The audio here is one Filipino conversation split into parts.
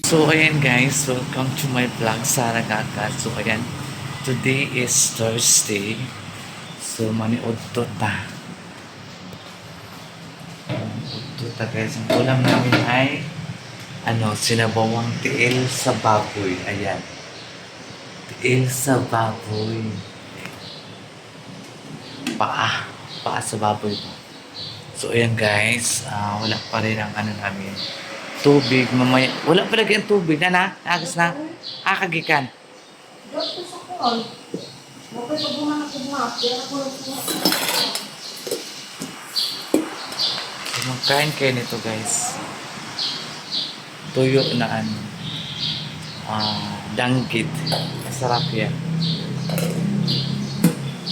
So ayan guys, welcome to my vlog Sara Gaga. So ayan, today is Thursday. So maniudto ta. Udto ta guys. Ang ulam namin ay sinabawang tiil sa baboy. Ayan. Tiil sa baboy. Paa sa baboy po. So ayan guys, wala pa rin ang namin. Tubig, mamaya. Wala pa lagi ang tubig na. Agas na. Akagikan. Dito sa kuwan. Bakit pag bumanap ko map, kaya ako lang So, magkain kayo nito guys. Tuyo na danggit. Masarap yan.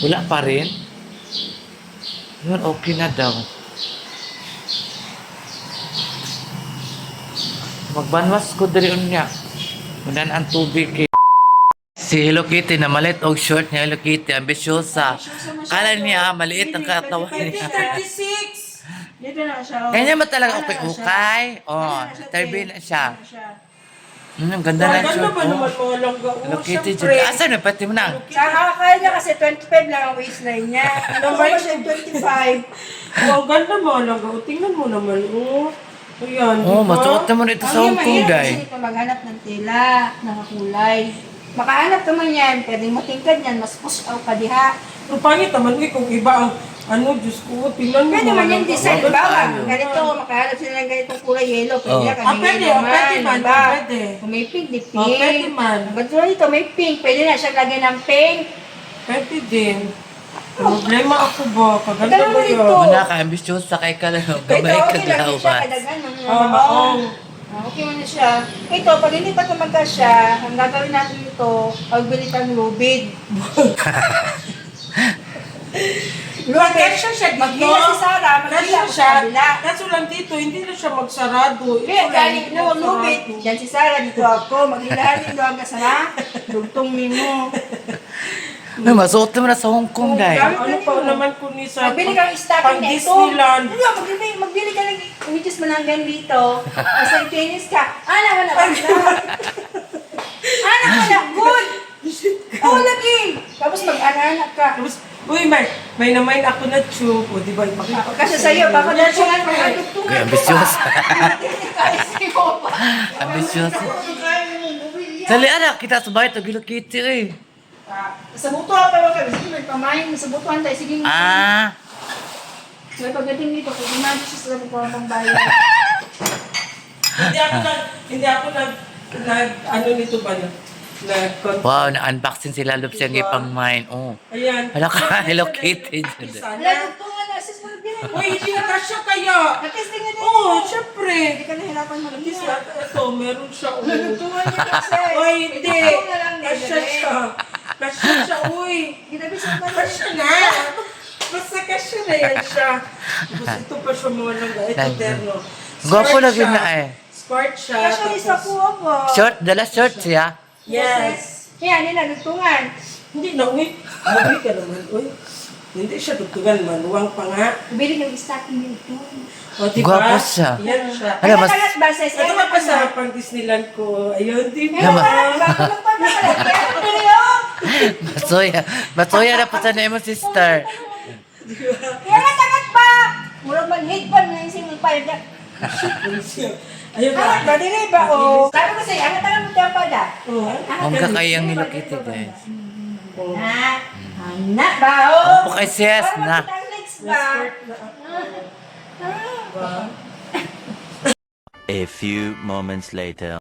Wala pa rin. Yun, okay na daw. Magbanwas ko diri unya. Munan ang tubig kay si Hello Kitty na maliit og short niya. Hello Kitty ambisyosa. Kala niya maliit ang katawan niya. 36! Dito na siya. Kanya ba talaga okay? Oh, tarbi na siya. Ang ganda na Ganda short. ba naman mga langga? Hello Kitty, Siyempre. asa na pati mo nang? Sa kaya niya kasi 25 lang ang waistline niya. Number Number siya 25. Oh, ganda mga langga. Tingnan mo naman. Oh. Ayan, Oh, diba? masuot naman ito sa Hong Kong, mahirap day. kasi ito maghanap ng tela, ng kulay. Makahanap naman yan, pwedeng matingkad yan, mas push out ka diha. Ang pangit naman kung iba ang Diyos ko, tingnan mo. Pwede naman yung design, Bakit bawa, tayo? ganito, makahanap sila ng ganitong kulay yellow, pwede Oh. yan, kami Pwede, naman, pwede man, diba? pwede. Kung may pink, di pink. Oh, pwede man. Ba't dito may pink, pwede na siya lagyan ng pink. Pwede din. Problema ako ba? Kaganda Ikaw ba naman yun? ito. Wala ka ambisyosa kay ka lang. Ito, Gamay ka okay lang din siya, lawas. kadagan ng Maong. Okay mo na siya. Ito, pag hindi pa tumaga siya, ang gagawin natin ito, pagbili ng lubid. Mag-kesya siya dito. Maghila si Sarah, maghila Kesya ko siya. sa kabila. Kaso lang dito, hindi na siya magsarado. Kaya Ito lang, galing hindi no, magsarado. lubid. Yan si Sarah, dito ako. Maghilahan dito hanggang sa dugtong mo. Ay, masuot naman na sa Hong Kong, day. Ano pa naman ko ni sa Magbili kang stocking pang na ito. Disneyland. Ano, magbili ka ng images mo hanggang dito. Basta tennis ka. Ana mo na, Ana mo na, good! Oo, lagi! Tapos mag-anak ka. Tapos, uy, may namain ako na tube. O, di ba, ipakita ko Kasi sa'yo, baka na siya nga magdugtungan Kaya ambisyosa. Kasi mo ba? Ambisyosa. Dali, anak, kita sa bahay, Hello Kitty, eh. Sa butuhan pa kami. Sige, may pamain. Sa butuhan tayo. Sige. May pagdating dito, kung imagine siya sila magkuhan pang bayan. Hindi ako ano nito ba na? Wow, na-unboxing sila loob siyang ipang mine. Oh. Ayan. Wala ka, Hello Kitty. Sana. Wala, dugtungan na. Sis mo nagbihan. Uy, hindi na kasya kaya. Nakisting nga din. Oo, syempre. Hindi ka nahirapan mo. Kasi ito, meron siya. Dugtungan niya kasi. Uy, hindi. Dugtungan na lang. Kasya siya. Kasya siya, uy. Ginabi sa mga. Kasya na. Basta kasya na yan siya. Tapos ito pa siya mga langga. Ito, terno. Gwapo Sport lagi siya. na eh. Sport siya. Kasi isa po ako. Short, dala short siya. Yes. Kaya nila, dugtungan. Hindi na, uy. Mabi ka naman, uy. Hindi siya dugtugan, maluwang pa nga. Bili ng stocking dito. O, diba? Gwapo siya. Yan siya. Alam, mas- Kalat ba sa Ito nga pa sa pang Disneyland ko. Ayun, di ba? Yaman. Masuya na po sa mo, sister. Kaya nga tagat ba? Murag mag-headband na yung single pile niya. Ayun Tagat na. ba? Dili ba? O. Sabi ko sa'yo, ang tagat mo dyan pa da. Oh, Ang kakayang Hello Kitty, guys. Na. Anak ba? O. Opo kay sis na. Parang magkita legs ba? A few moments later.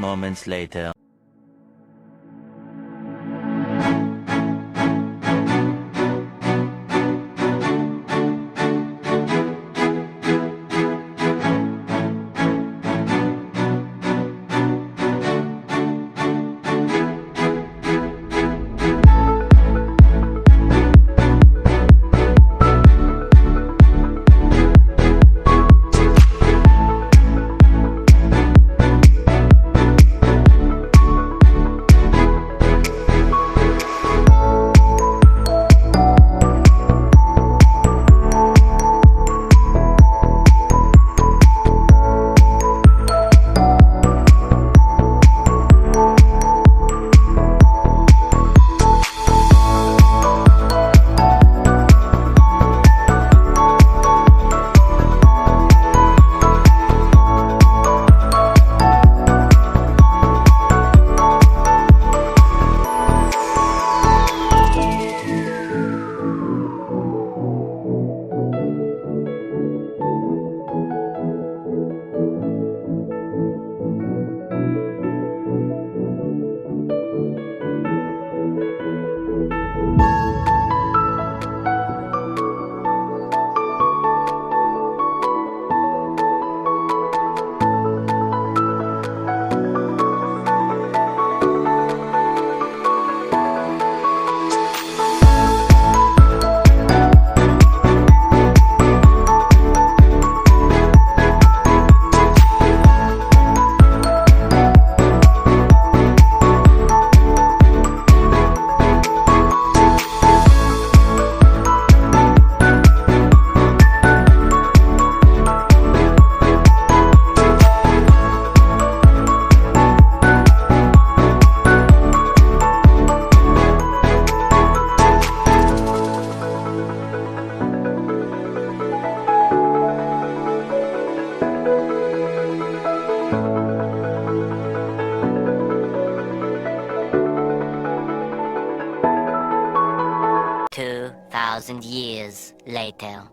moments later. Thousand years later.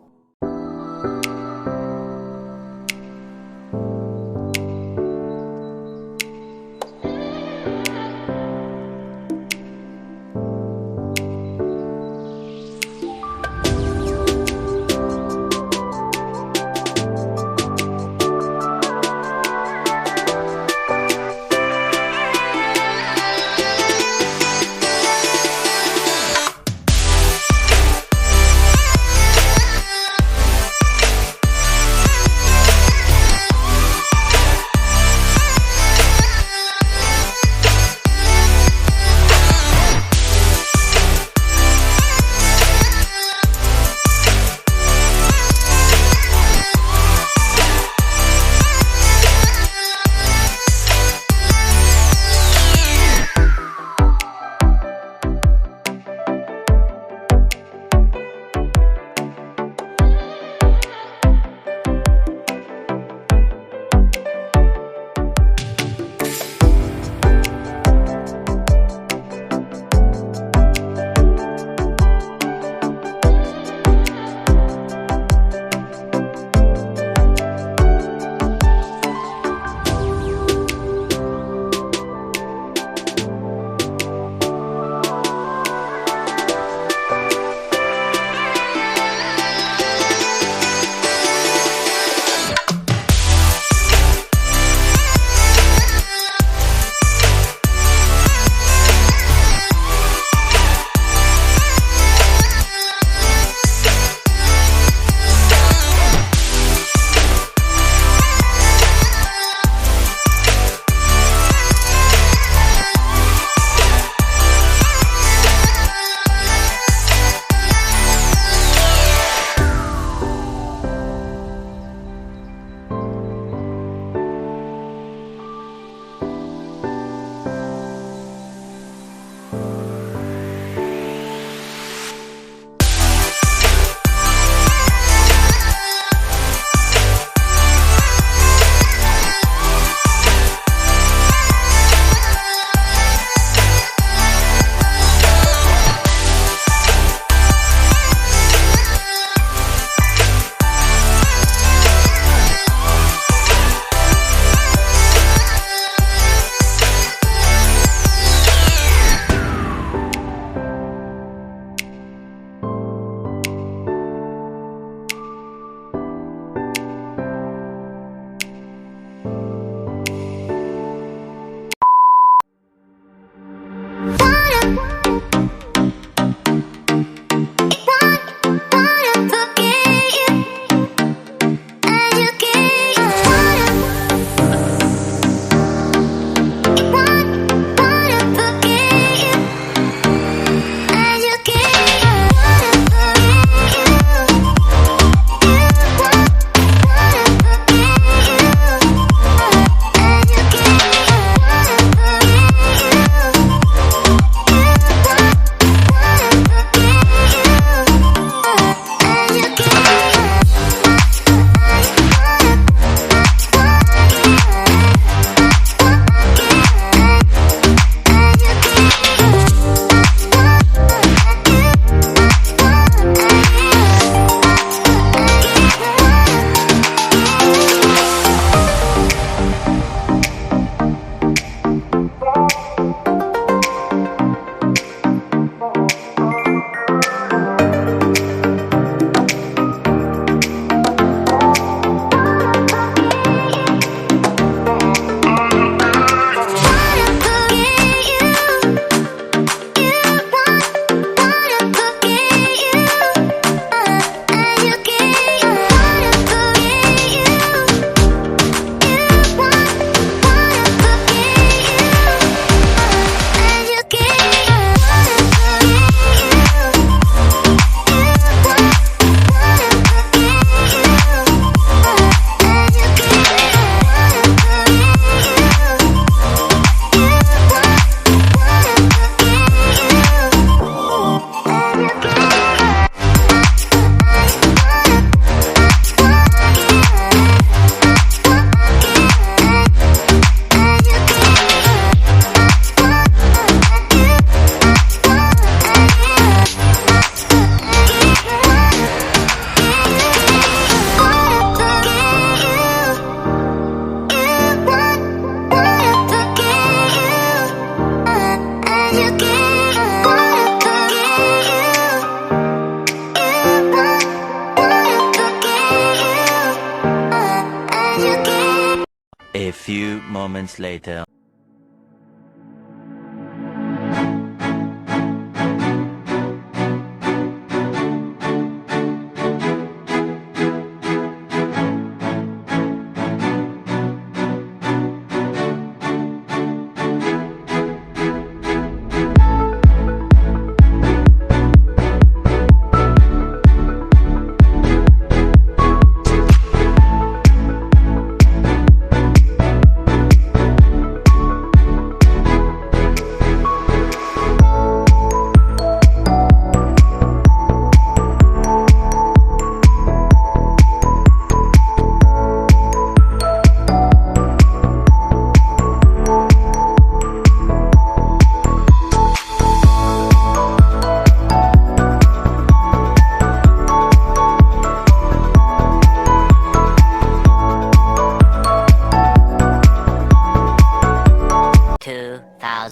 moments later.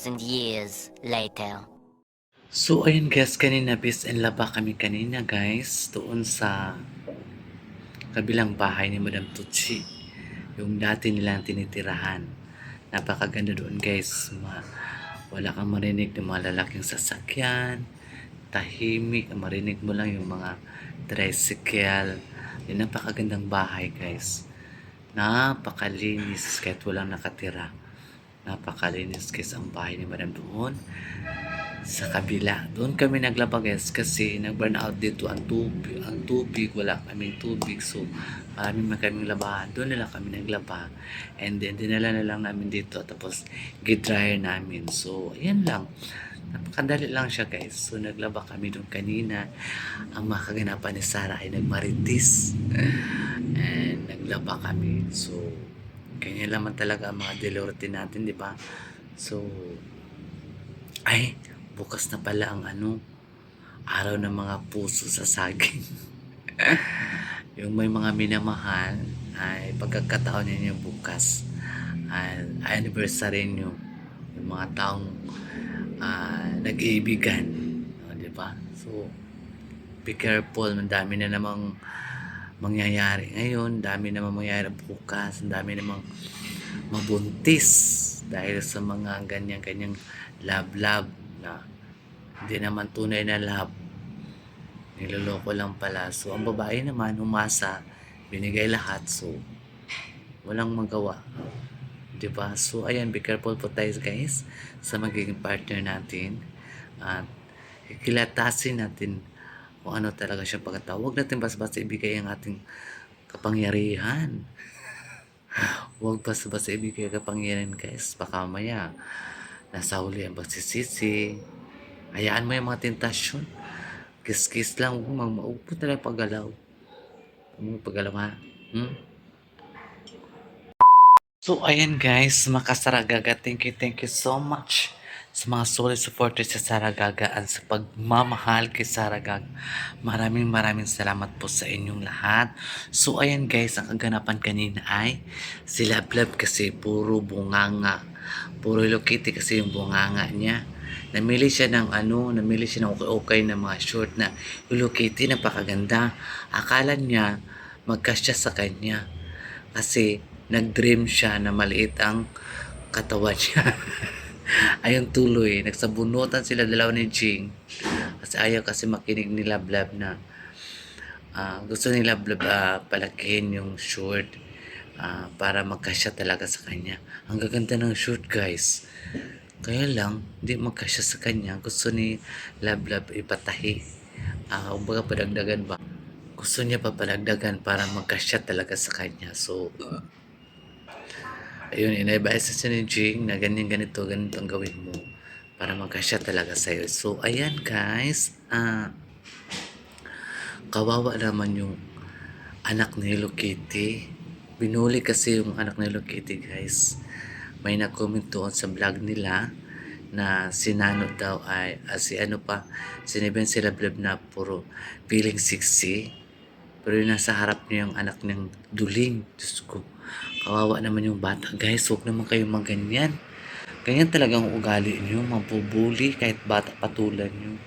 2,000 years later. So, ayun guys, kanina bis and laba kami kanina guys, doon sa kabilang bahay ni Madam Tutsi. Yung dati nilang tinitirahan. Napakaganda doon guys. Wala kang marinig ng mga lalaking sasakyan. Tahimik. Marinig mo lang yung mga tricycle. Yung napakagandang bahay guys. Napakalinis kahit walang nakatira. Napakalinis guys ang bahay ni Madam doon. Sa kabila. Doon kami naglaba guys kasi nag-burn out dito ang tubig. Wala kaming tubig. So, marami man kaming labahan. Doon nila kami naglaba. And then, dinala na lang namin dito. Tapos, gidryer namin. So, ayan lang. Napakadali lang siya guys. So, naglaba kami doon kanina. Ang makaganapan ni Sarah ay nagmaritis. And, naglaba kami. So, ganyan naman talaga ang mga daily routine natin, di ba? So, bukas na pala ang araw ng mga puso sa saging. Yung may mga minamahal ay pagkakataon ninyo bukas ay anniversary nyo. Yung mga taong nag-iibigan. Di ba? So, be careful. Dami na namang mangyayari ngayon. Dami namang mangyayari bukas. Dami namang mabuntis dahil sa mga ganyan-ganyang love na hindi naman tunay na love, niloloko lang pala. So ang babae naman umasa, binigay lahat, so walang magawa, diba? So ayan, be careful po tayo guys sa magiging partner natin at ikilatasin natin kung ano talaga siya pagkatao. Huwag natin basta-basta ibigay ang ating kapangyarihan. Huwag basta-basta ibigay ang kapangyarihan guys, baka maya nasa huli ang pagsisisi. Hayaan mo yung mga tentasyon. Kiss-kiss lang. Maupo talaga paggalaw. Paggalaw ha. So, ayan guys. Mga Kasaragaga. Thank you so much sa mga solid supporters sa Saragaga at sa pagmamahal kay Saragaga. Maraming salamat po sa inyong lahat. So, ayan guys. Ang kaganapan kanina ay si Lablab kasi puro bunganga. Puro Hello Kitty kasi yung bunganga niya. Namili siya ng okay na mga short na Hello Kitty, napakaganda. Akala niya magkasya sa kanya kasi nag-dream siya na maliit ang katawan niya. Ayun tuloy, nagsabunutan sila dalawa ni Jing kasi ayaw kasi makinig ni Lablab na gusto ni Lablab palakihin yung short para magkasya talaga sa kanya. Ang gaganda ng short guys. Kaya lang, hindi magkasya sa kanya. Gusto ni Lablab ipatahi. Kumbaga padagdagan ba? Gusto niya pa padagdagan para magkasya talaga sa kanya. So, ayun, inadvise siya ni Jing na ganito ang gawin mo para magkasya talaga sa'yo. So, ayan guys. Kawawa naman yung anak ni Hello Kitty. Binuli kasi yung anak ni Hello Kitty guys. May nag-comment doon sa vlog nila na sinano daw ay siniben sila Lablab na puro feeling sexy, pero yung nasa harap niya yung anak niyang duling. Diyos ko, kawawa naman yung bata guys. Huwag naman kayong maganyan. Ganyan talagang ugali niyo, mabubuli kahit bata patulan niyo.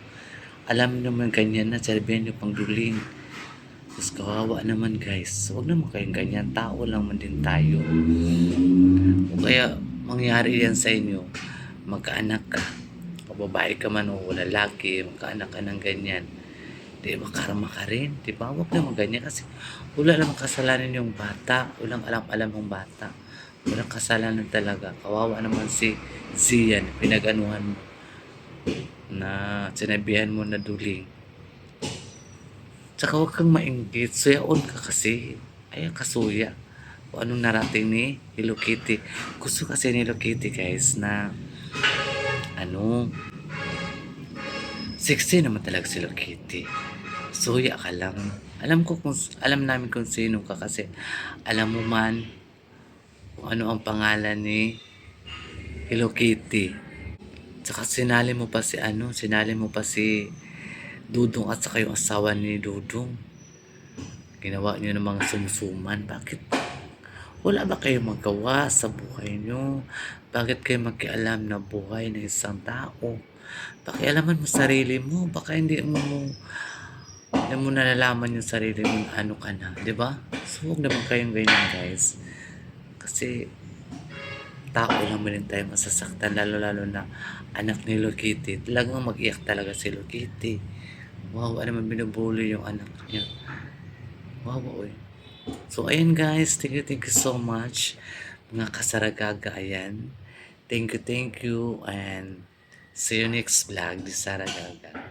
Alam niyo naman ganyan na sabihin niyo pang duling. Tapos kawawa naman guys. Huwag naman kayong ganyan. Tao lang man din tayo. O kaya mangyari yan sa inyo. Magkaanak ka. O babae ka man o lalaki. Magkaanak ka ng ganyan. Di ba karma ka rin? Di ba? Huwag naman ganyan kasi wala namang kasalanan yung bata. Walang alam-alam yung bata. Walang kasalanan talaga. Kawawa naman si Zian. Pinag-anuhan mo. Na sinabihan mo na duling. Tsaka huwag kang mainggit. Suyaon ka kasi. Ay, kasuya. O anong narating ni Hello Kitty. Gusto kasi ni Hello Kitty guys na sexy naman talaga si Hello Kitty. Suya ka lang. Alam namin kung sino ka kasi alam mo man kung ano ang pangalan ni Hello Kitty. Tsaka sinali mo pa si Dudong at saka yung asawa ni Dudong. Ginawa niyo ng mga sumsuman. Bakit? Wala ba kayo magawa sa buhay niyo? Bakit kayo magkialam na buhay ng isang tao? Pakialaman mo sarili mo. Baka hindi mo nalalaman yung sarili mo na ano ka na. Diba? So, huwag naman kayong ganyan guys. Kasi tao naman din tayo masasaktan. Lalo na anak ni Hello Kitty. Talagang mag-iyak talaga si Hello Kitty. Wow, ano naman binubuli yung anak niya. Wow, oy. So, ayan guys. Thank you so much. Mga kasaragaga, ayan. Thank you. And see you next vlog, di Saragaga.